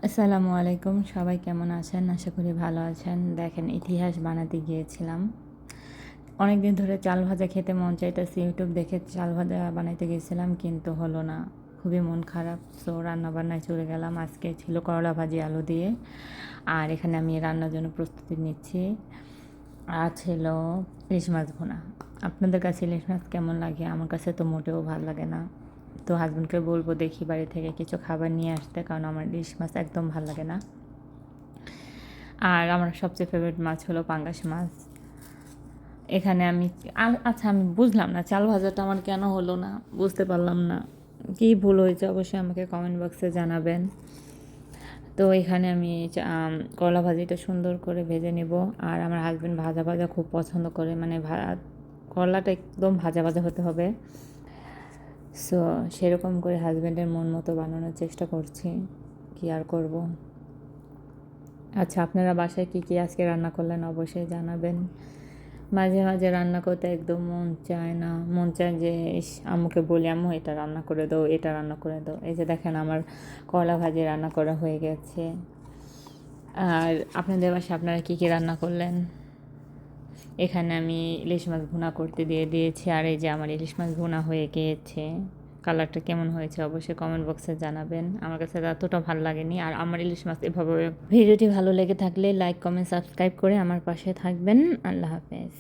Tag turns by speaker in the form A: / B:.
A: আসসালামু আলাইকুম, সবাই কেমন আছেন? আশা করি ভালো আছেন। দেখেন, ইতিহাস বানাতে গিয়েছিলাম। অনেক দিন ধরে চাল ভাজা খেতে মন চাইতেছে, ইউটিউব দেখে চাল ভাজা বানাইতে গেছিলাম কিন্তু হলো না, খুবই মন খারাপ। সো রান্নাবান্নায় চলে গেলাম। আজকে ছিল করলা ভাজি আলু দিয়ে, আর এখানে আমি রান্নার জন্য প্রস্তুতি নিচ্ছি। আর ছিল ইলিশ মাছ ভুনা। আপনাদের কাছে ইলিশ মাছ কেমন লাগে? আমার কাছে তো মোটেও ভালো লাগে না। তো হাজব্যান্ডকে বলবো দেখি বাড়ি থেকে কিছু খাবার নিয়ে আসতে, কারণ আমার ইলিশ মাছ একদম ভালো লাগে না। আর আমার সবচেয়ে ফেভারিট মাছ হলো পাঙ্গাস মাছ। এখানে আমি আচ্ছা, আমি বুঝলাম না চাল ভাজাটা আমার কেন হলো না, বুঝতে পারলাম না। কী ভুল হয়েছে অবশ্যই আমাকে কমেন্ট বক্সে জানাবেন। তো এখানে আমি করলা ভাজিটা সুন্দর করে ভেজে নিব। আর আমার হাজব্যান্ড ভাজা ভাজা খুব পছন্দ করে, মানে করলাটা একদম ভাজা ভাজা হতে হবে। সো সেরকম করে হাজব্যান্ডের মন মতো বানানোর চেষ্টা করছি, কি আর করব। আচ্ছা, আপনারা বাসায় কী কী আজকে রান্না করলেন অবশ্যই জানাবেন। মাঝে মাঝে রান্না করতে একদম মন চায় না, মন চায় যে আম্মুকে বলি, আম্মু এটা রান্না করে দাও, এটা রান্না করে দাও। এই যে দেখেন, আমার করলা ভাজি রান্না করা হয়ে গেছে। আর আপনাদের বাসায় আপনারা কী কী রান্না করলেন? এখানে আমি ইলিশ মাছ ভুনা করতে দিয়ে দিয়েছি, আর এই যে আমার ইলিশ মাছ ভুনা হয়ে গিয়েছে। কালারটা কেমন হয়েছে অবশ্যই কমেন্ট বক্সে জানাবেন। আমার কাছে এতটা ভালো লাগেনি। আর আমার ইলিশ মাছ এভাবে। ভিডিওটি ভালো লেগে থাকলে লাইক কমেন্ট সাবস্ক্রাইব করে আমার পাশে থাকবেন। আল্লাহ হাফেজ।